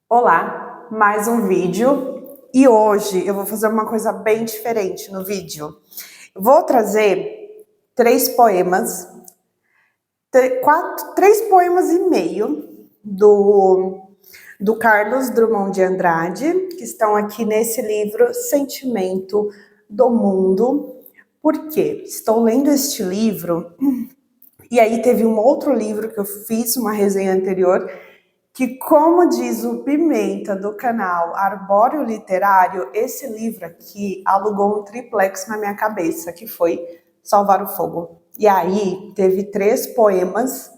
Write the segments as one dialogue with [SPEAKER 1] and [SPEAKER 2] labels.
[SPEAKER 1] Olá, mais um vídeo e hoje eu vou fazer uma coisa bem diferente no vídeo. Vou trazer três poemas, três poemas e meio do Carlos Drummond de Andrade, que estão aqui nesse livro Sentimento do Mundo. Por quê? Estou lendo este livro e aí teve um outro livro que eu fiz uma resenha anterior que, como diz o Pimenta do canal Arbóreo Literário, esse livro aqui alugou um triplex na minha cabeça, que foi Salvar o Fogo. E aí teve dois poemas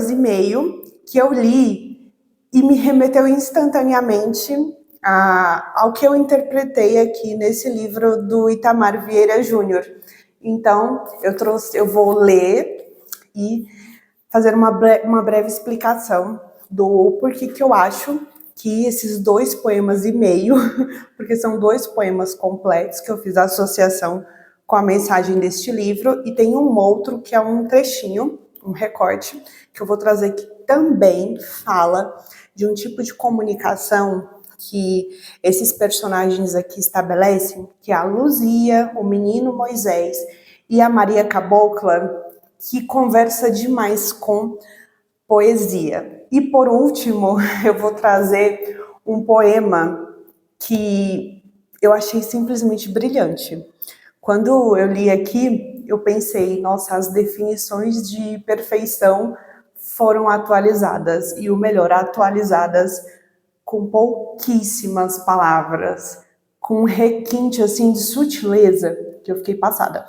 [SPEAKER 1] e meio que eu li e me remeteu instantaneamente ao que eu interpretei aqui nesse livro do Itamar Vieira Júnior. Então, eu vou ler e fazer uma breve explicação do porquê que eu acho que esses dois poemas e meio, porque são dois poemas completos que eu fiz a associação com a mensagem deste livro, e tem um outro que é um trechinho, um recorte, que eu vou trazer que também fala de um tipo de comunicação que esses personagens aqui estabelecem, que é a Luzia, o menino Moisés e a Maria Cabocla, que conversa demais com poesia. E por último, eu vou trazer um poema que eu achei simplesmente brilhante. Quando eu li aqui, eu pensei, nossa, as definições de perfeição foram atualizadas, e o melhor, atualizadas com pouquíssimas palavras, com um requinte assim de sutileza, que eu fiquei passada.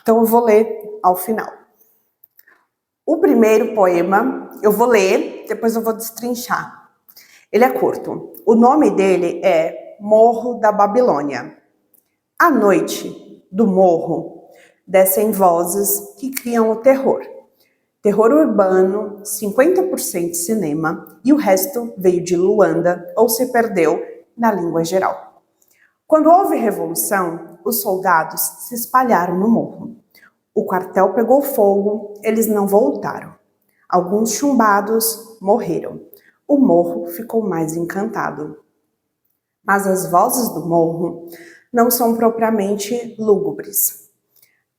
[SPEAKER 1] Então eu vou ler ao final. O primeiro poema eu vou ler, depois eu vou destrinchar. Ele é curto. O nome dele é Morro da Babilônia. À noite do morro descem vozes que criam o terror. Terror urbano, 50% cinema, e o resto veio de Luanda ou se perdeu na língua geral. Quando houve revolução, os soldados se espalharam no morro. O quartel pegou fogo, eles não voltaram. Alguns chumbados morreram. O morro ficou mais encantado. Mas as vozes do morro não são propriamente lúgubres.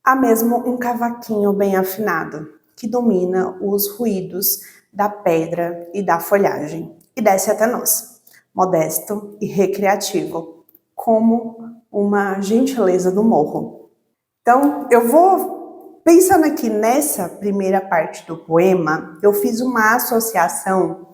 [SPEAKER 1] Há mesmo um cavaquinho bem afinado, que domina os ruídos da pedra e da folhagem, e desce até nós, modesto e recreativo, como uma gentileza do morro. Então, eu vou pensando aqui nessa primeira parte do poema, eu fiz uma associação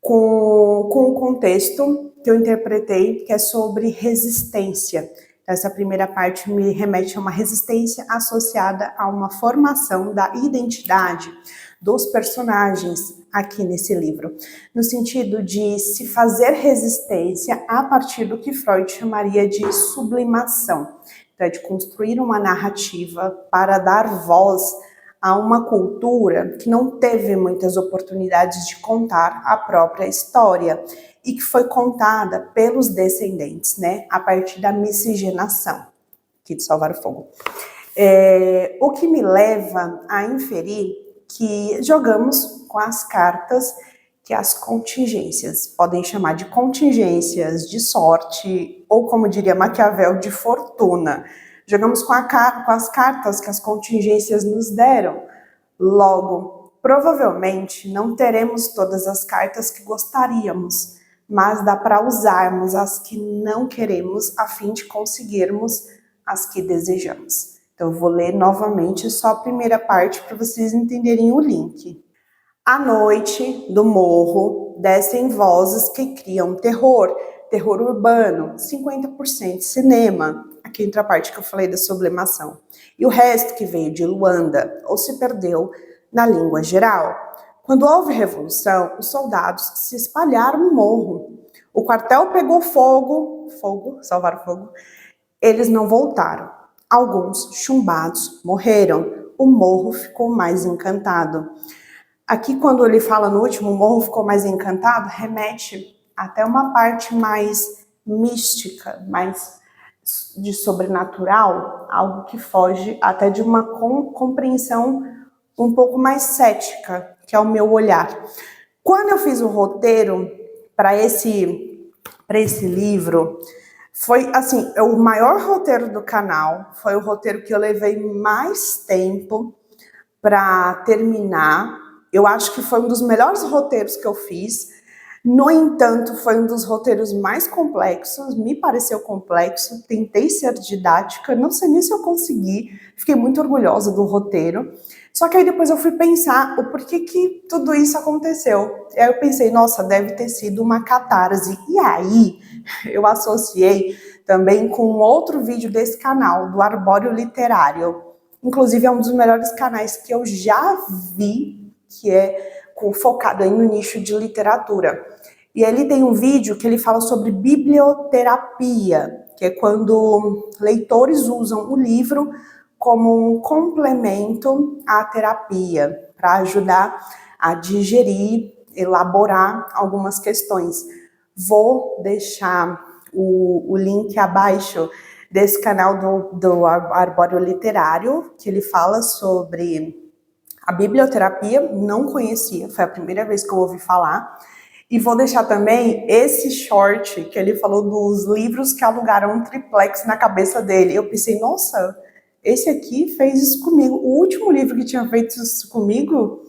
[SPEAKER 1] com o contexto que eu interpretei, que é sobre resistência. Essa primeira parte me remete a uma resistência associada a uma formação da identidade dos personagens aqui nesse livro, no sentido de se fazer resistência a partir do que Freud chamaria de sublimação. Então, é de construir uma narrativa para dar voz a uma cultura que não teve muitas oportunidades de contar a própria história e que foi contada pelos descendentes, né, a partir da miscigenação, aqui de Salvar o Fogo. O que me leva a inferir que jogamos com as cartas que as contingências, podem chamar de contingências de sorte, ou como diria Maquiavel, de fortuna. Jogamos com as cartas que as contingências nos deram. Logo, provavelmente não teremos todas as cartas que gostaríamos, mas dá para usarmos as que não queremos a fim de conseguirmos as que desejamos. Então, eu vou ler novamente só a primeira parte para vocês entenderem o link. À noite do morro descem vozes que criam terror, terror urbano, 50% cinema, aqui entra a parte que eu falei da sublimação, e o resto que veio de Luanda ou se perdeu na língua geral. Quando houve revolução, os soldados se espalharam no morro. O quartel pegou fogo, salvar o fogo, eles não voltaram. Alguns chumbados morreram. O morro ficou mais encantado. Aqui, quando ele fala no último, o morro ficou mais encantado, remete até uma parte mais mística, mais de sobrenatural, algo que foge até de uma compreensão um pouco mais cética, que é o meu olhar. Quando eu fiz o roteiro para esse livro, foi assim, o maior roteiro do canal, foi o roteiro que eu levei mais tempo para terminar. Eu acho que foi um dos melhores roteiros que eu fiz. No entanto, foi um dos roteiros mais complexos, me pareceu complexo, tentei ser didática, não sei nem se eu consegui, fiquei muito orgulhosa do roteiro. Só que aí depois eu fui pensar o porquê que tudo isso aconteceu. Aí eu pensei, nossa, deve ter sido uma catarse. E aí eu associei também com outro vídeo desse canal, do Arbóreo Literário. Inclusive é um dos melhores canais que eu já vi, que é focado aí no nicho de literatura. E ele tem um vídeo que ele fala sobre biblioterapia, que é quando leitores usam o livro como um complemento à terapia, para ajudar a digerir, elaborar algumas questões. Vou deixar o link abaixo desse canal do Arbóreo Literário, que ele fala sobre a biblioterapia, não conhecia, foi a primeira vez que eu ouvi falar. E vou deixar também esse short que ele falou dos livros que alugaram um triplex na cabeça dele. Eu pensei, nossa, esse aqui fez isso comigo. O último livro que tinha feito isso comigo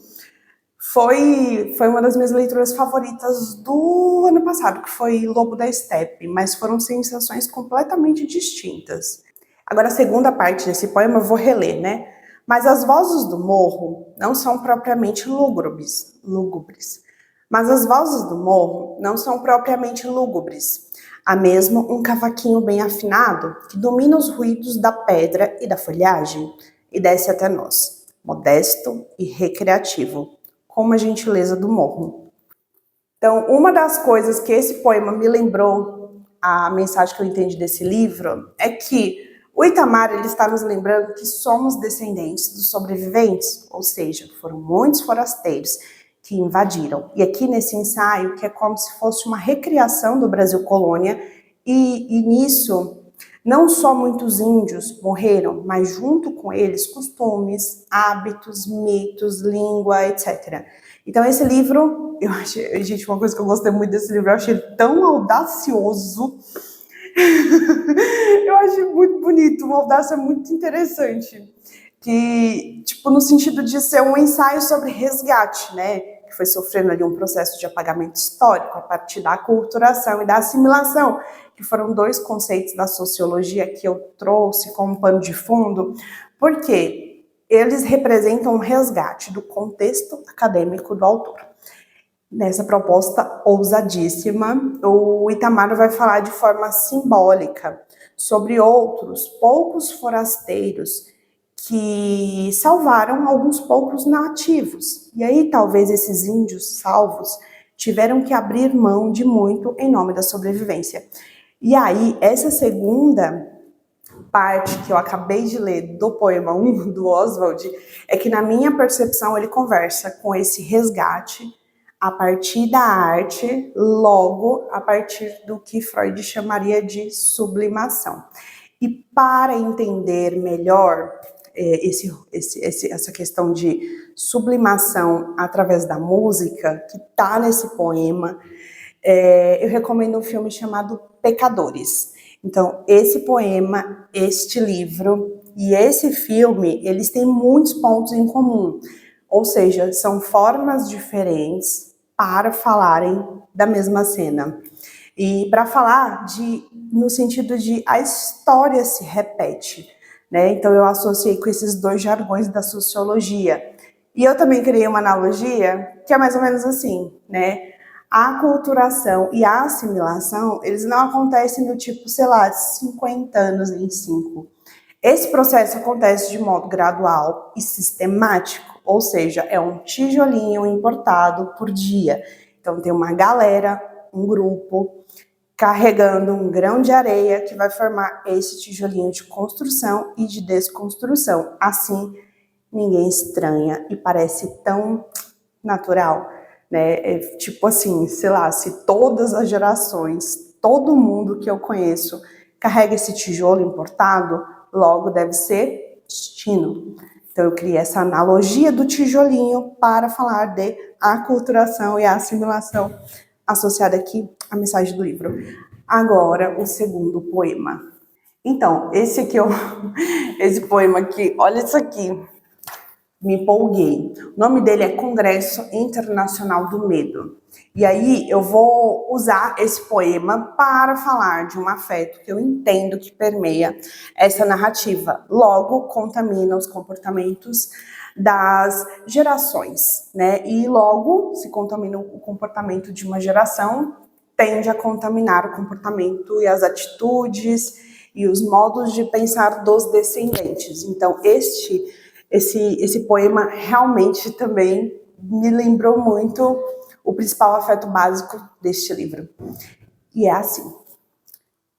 [SPEAKER 1] foi uma das minhas leituras favoritas do ano passado, que foi Lobo da Estepe, mas foram sensações completamente distintas. Agora, a segunda parte desse poema eu vou reler, né? Mas as vozes do morro não são propriamente lúgubres, mas as vozes do morro não são propriamente lúgubres. Há mesmo um cavaquinho bem afinado que domina os ruídos da pedra e da folhagem e desce até nós, modesto e recreativo, como a gentileza do morro. Então, uma das coisas que esse poema me lembrou, a mensagem que eu entendi desse livro, é que o Itamar ele está nos lembrando que somos descendentes dos sobreviventes, ou seja, foram muitos forasteiros que invadiram. E aqui nesse ensaio, que é como se fosse uma recriação do Brasil colônia, e nisso não só muitos índios morreram, mas junto com eles costumes, hábitos, mitos, língua, etc. Então esse livro, eu achei, gente, uma coisa que eu gostei muito desse livro, eu achei ele tão audacioso. Eu achei muito bonito, uma audácia muito interessante. Que, tipo, no sentido de ser um ensaio sobre resgate, né? Que foi sofrendo ali um processo de apagamento histórico a partir da aculturação e da assimilação, que foram dois conceitos da sociologia que eu trouxe como pano de fundo, porque eles representam um resgate do contexto acadêmico do autor. Nessa proposta ousadíssima, o Itamar vai falar de forma simbólica sobre outros poucos forasteiros que salvaram alguns poucos nativos. E aí talvez esses índios salvos tiveram que abrir mão de muito em nome da sobrevivência. E aí essa segunda parte que eu acabei de ler do poema 1 do Oswald é que na minha percepção ele conversa com esse resgate a partir da arte, logo a partir do que Freud chamaria de sublimação. E para entender melhor essa questão de sublimação através da música, que está nesse poema, eu recomendo um filme chamado Pecadores. Então, esse poema, este livro e esse filme, eles têm muitos pontos em comum. Ou seja, são formas diferentes para falarem da mesma cena. E para falar no sentido de a história se repete, né? Então eu associei com esses dois jargões da sociologia. E eu também criei uma analogia que é mais ou menos assim, né? A aculturação e a assimilação, eles não acontecem do tipo, sei lá, 50 anos em 5. Esse processo acontece de modo gradual e sistemático, ou seja, é um tijolinho importado por dia. Então tem uma galera, um grupo, carregando um grão de areia que vai formar esse tijolinho de construção e de desconstrução. Assim, ninguém estranha e parece tão natural, né? É tipo assim, sei lá, se todas as gerações, todo mundo que eu conheço carrega esse tijolo importado, logo deve ser destino. Então eu criei essa analogia do tijolinho para falar de aculturação e assimilação associada aqui à mensagem do livro. Agora, o segundo poema. Então, esse aqui, esse poema aqui, olha isso aqui, me empolguei. O nome dele é Congresso Internacional do Medo. E aí eu vou usar esse poema para falar de um afeto que eu entendo que permeia essa narrativa. Logo, contamina os comportamentos das gerações, né? E logo, se contamina o comportamento de uma geração, tende a contaminar o comportamento e as atitudes e os modos de pensar dos descendentes. Então, esse poema realmente também me lembrou muito o principal afeto básico deste livro. E é assim: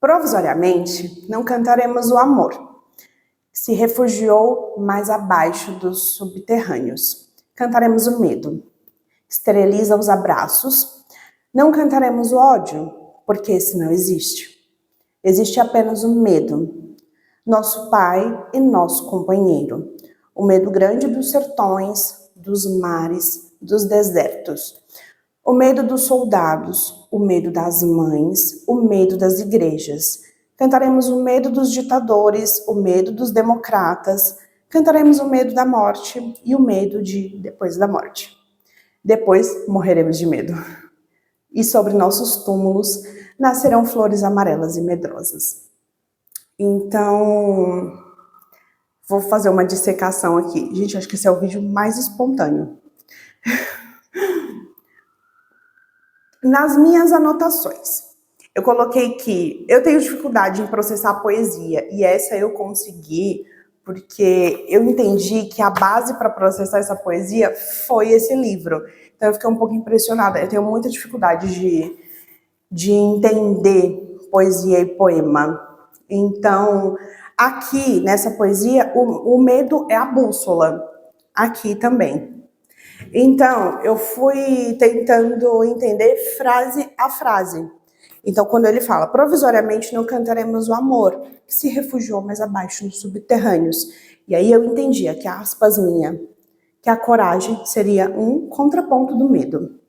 [SPEAKER 1] provisoriamente, não cantaremos o amor, que se refugiou mais abaixo dos subterrâneos. Cantaremos o medo, esteriliza os abraços. Não cantaremos o ódio, porque esse não existe. Existe apenas o medo, nosso pai e nosso companheiro. O medo grande dos sertões, dos mares, dos desertos. O medo dos soldados, o medo das mães, o medo das igrejas. Cantaremos o medo dos ditadores, o medo dos democratas. Cantaremos o medo da morte e o medo de depois da morte. Depois morreremos de medo. E sobre nossos túmulos nascerão flores amarelas e medrosas. Então, vou fazer uma dissecação aqui. Gente, acho que esse é o vídeo mais espontâneo. Nas minhas anotações, eu coloquei que eu tenho dificuldade em processar a poesia, e essa eu consegui porque eu entendi que a base para processar essa poesia foi esse livro. Então eu fiquei um pouco impressionada. Eu tenho muita dificuldade de entender poesia e poema. Então, aqui nessa poesia, o medo é a bússola. Aqui também. Então, eu fui tentando entender frase a frase. Então, quando ele fala, provisoriamente não cantaremos o amor, que se refugiou mais abaixo nos subterrâneos. E aí eu entendia que a aspas minha, que a coragem seria um contraponto do medo.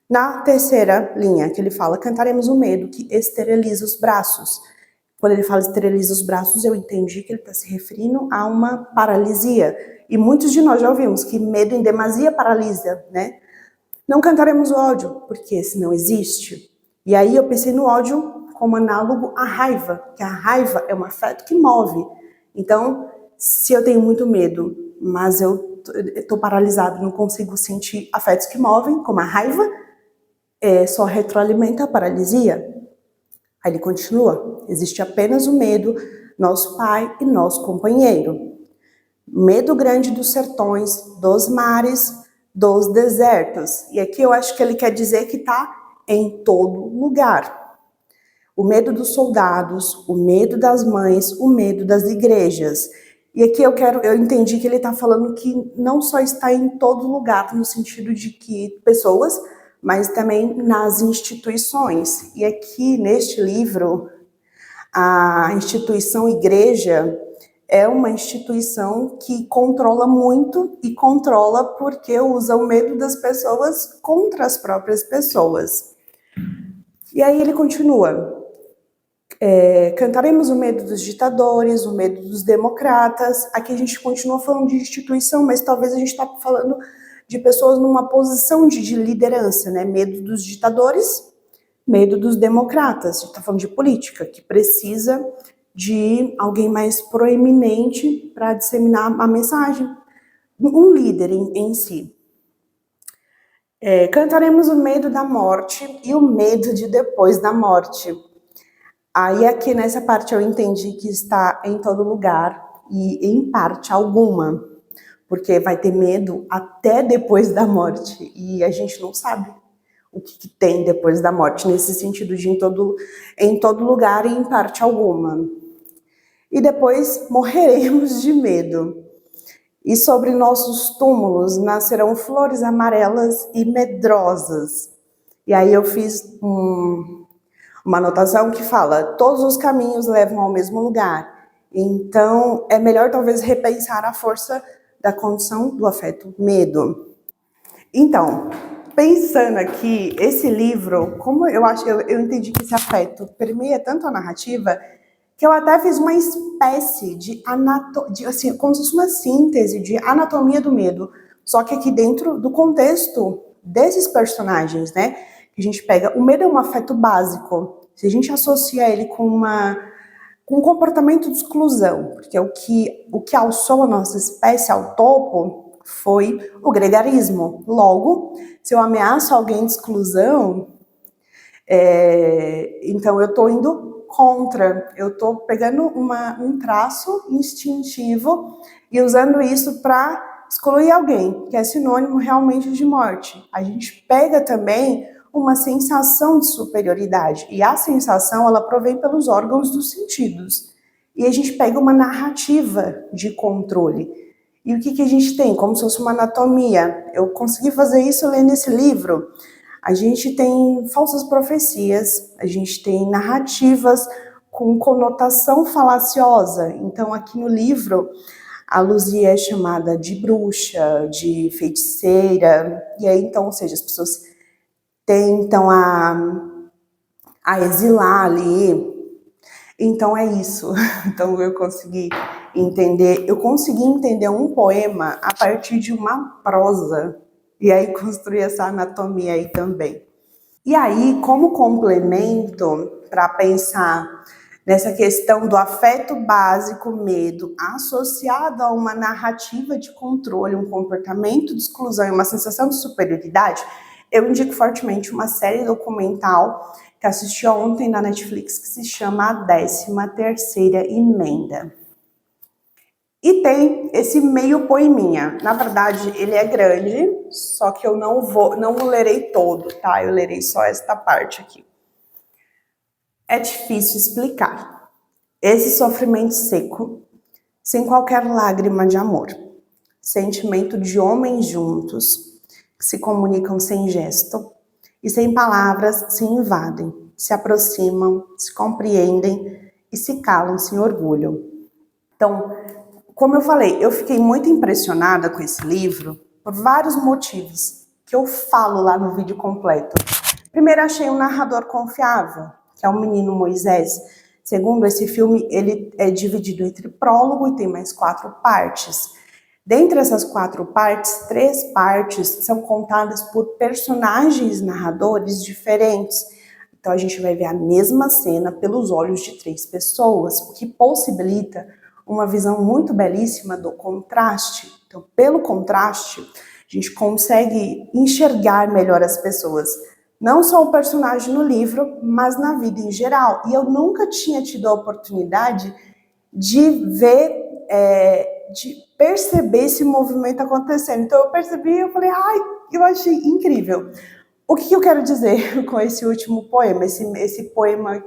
[SPEAKER 1] Na terceira linha, que ele fala, cantaremos o medo, que esteriliza os braços. Quando ele fala esteriliza os braços, eu entendi que ele está se referindo a uma paralisia. E muitos de nós já ouvimos que medo em demasia paralisa, né? Não cantaremos o ódio, porque esse não existe. E aí eu pensei no ódio como análogo à raiva, que a raiva é um afeto que move. Então, se eu tenho muito medo, mas eu estou paralisado, não consigo sentir afetos que movem, como a raiva, só retroalimenta a paralisia. Aí ele continua, existe apenas o medo, nosso pai e nosso companheiro. Medo grande dos sertões, dos mares, dos desertos. E aqui eu acho que ele quer dizer que está em todo lugar. O medo dos soldados, o medo das mães, o medo das igrejas. E aqui eu entendi que ele está falando que não só está em todo lugar, no sentido de que pessoas, mas também nas instituições. E aqui neste livro, a instituição igreja é uma instituição que controla muito e controla porque usa o medo das pessoas contra as próprias pessoas. E aí ele continua. Cantaremos o medo dos ditadores, o medo dos democratas. Aqui a gente continua falando de instituição, mas talvez a gente está falando de pessoas numa posição de liderança, né? Medo dos ditadores, medo dos democratas. A gente está falando de política, que precisa de alguém mais proeminente para disseminar a mensagem. Um líder em si. Cantaremos o medo da morte e o medo de depois da morte. Aí aqui nessa parte eu entendi que está em todo lugar e em parte alguma, porque vai ter medo até depois da morte e a gente não sabe o que tem depois da morte, nesse sentido de em todo lugar e em parte alguma. E depois morreremos de medo. E sobre nossos túmulos nascerão flores amarelas e medrosas. E aí eu fiz uma anotação que fala, todos os caminhos levam ao mesmo lugar. Então, é melhor talvez repensar a força da condição do afeto medo. Então, pensando aqui, esse livro, como eu entendi que esse afeto permeia tanto a narrativa, que eu até fiz uma espécie de assim, como se fosse uma síntese de anatomia do medo, só que aqui dentro do contexto desses personagens, né? A gente pega, o medo é um afeto básico. Se a gente associa ele com um comportamento de exclusão, porque o que alçou a nossa espécie ao topo foi o gregarismo. Logo, se eu ameaço alguém de exclusão, então eu estou indo contra, eu estou pegando um traço instintivo e usando isso para excluir alguém, que é sinônimo realmente de morte. A gente pega também uma sensação de superioridade, e a sensação ela provém pelos órgãos dos sentidos. E a gente pega uma narrativa de controle. E o que a gente tem? Como se fosse uma anatomia. Eu consegui fazer isso lendo esse livro. A gente tem falsas profecias, a gente tem narrativas com conotação falaciosa. Então, aqui no livro, a Luzia é chamada de bruxa, de feiticeira, e aí, então, ou seja, as pessoas tentam a exilar ali. Então, é isso. Então, eu consegui entender um poema a partir de uma prosa, e aí construir essa anatomia aí também. E aí, como complemento, para pensar nessa questão do afeto básico, medo, associado a uma narrativa de controle, um comportamento de exclusão e uma sensação de superioridade, eu indico fortemente uma série documental que assisti ontem na Netflix, que se chama A 13ª Emenda. E tem esse meio poeminha. Na verdade, ele é grande, só que eu não o lerei todo, tá? Eu lerei só esta parte aqui. É difícil explicar. Esse sofrimento seco, sem qualquer lágrima de amor. Sentimento de homens juntos, que se comunicam sem gesto e sem palavras se invadem, se aproximam, se compreendem e se calam sem orgulho. Então, como eu falei, eu fiquei muito impressionada com esse livro por vários motivos que eu falo lá no vídeo completo. Primeiro, achei um narrador confiável, que é o menino Moisés. Segundo, esse filme ele é dividido entre prólogo e tem mais 4 partes. Dentre essas 4 partes, 3 partes são contadas por personagens narradores diferentes. Então a gente vai ver a mesma cena pelos olhos de 3 pessoas, o que possibilita uma visão muito belíssima do contraste. Então, pelo contraste, a gente consegue enxergar melhor as pessoas. Não só o personagem no livro, mas na vida em geral. E eu nunca tinha tido a oportunidade de ver, de perceber esse movimento acontecendo. Então eu percebi e eu falei, eu achei incrível. O que eu quero dizer com esse último poema? Esse poema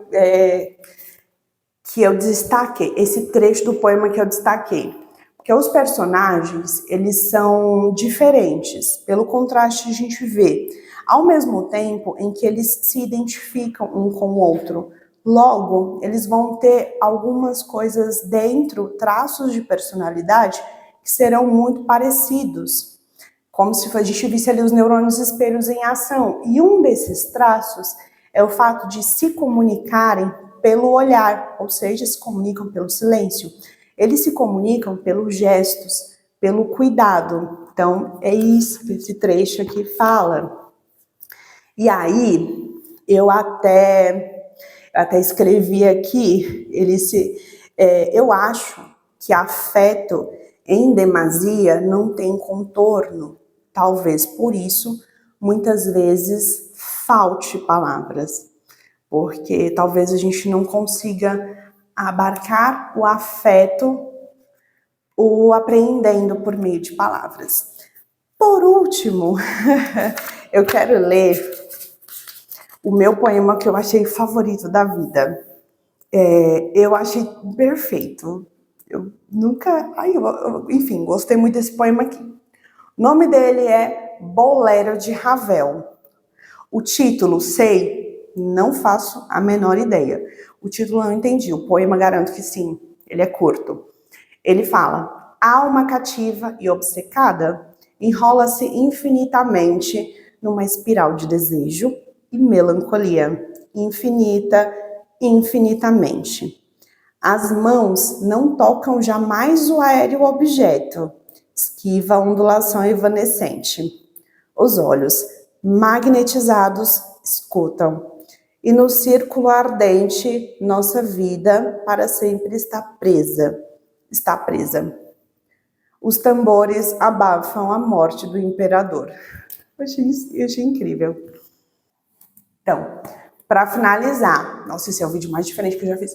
[SPEAKER 1] que eu destaquei, esse trecho do poema que eu destaquei. Porque os personagens, eles são diferentes. Pelo contraste a gente vê. Ao mesmo tempo em que eles se identificam um com o outro. Logo, eles vão ter algumas coisas dentro, traços de personalidade, que serão muito parecidos. Como se a gente visse ali os neurônios espelhos em ação. E um desses traços é o fato de se comunicarem pelo olhar, ou seja, se comunicam pelo silêncio. Eles se comunicam pelos gestos, pelo cuidado. Então, é isso que esse trecho aqui fala. E aí, eu até escrevi aqui, eu acho que afeto em demasia não tem contorno. Talvez por isso, muitas vezes, falte palavras. Porque talvez a gente não consiga abarcar o afeto o apreendendo por meio de palavras. Por último, eu quero ler o meu poema que eu achei favorito da vida. Eu achei perfeito. Eu nunca... enfim, gostei muito desse poema aqui. O nome dele é Bolero de Ravel. O título, não faço a menor ideia. O título eu não entendi. O poema garanto que sim, ele é curto. Ele fala: alma cativa e obcecada enrola-se infinitamente numa espiral de desejo e melancolia, infinita, infinitamente. As mãos não tocam jamais o aéreo objeto, esquiva a ondulação evanescente. Os olhos, magnetizados, escutam. E no círculo ardente, nossa vida para sempre está presa. Está presa. Os tambores abafam a morte do imperador. Eu achei incrível. Então, para finalizar, nossa, esse é o vídeo mais diferente que eu já fiz.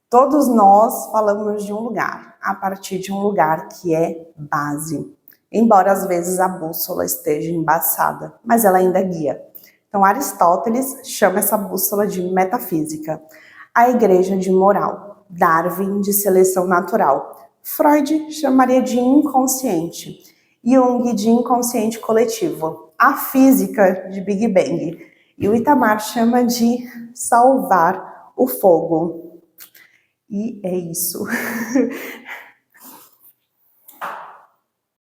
[SPEAKER 1] Todos nós falamos de um lugar, a partir de um lugar que é base. Embora às vezes a bússola esteja embaçada, mas ela ainda guia. Então Aristóteles chama essa bússola de metafísica, a igreja de moral, Darwin de seleção natural, Freud chamaria de inconsciente, Jung de inconsciente coletivo, a física de Big Bang, e o Itamar chama de salvar o fogo. E é isso.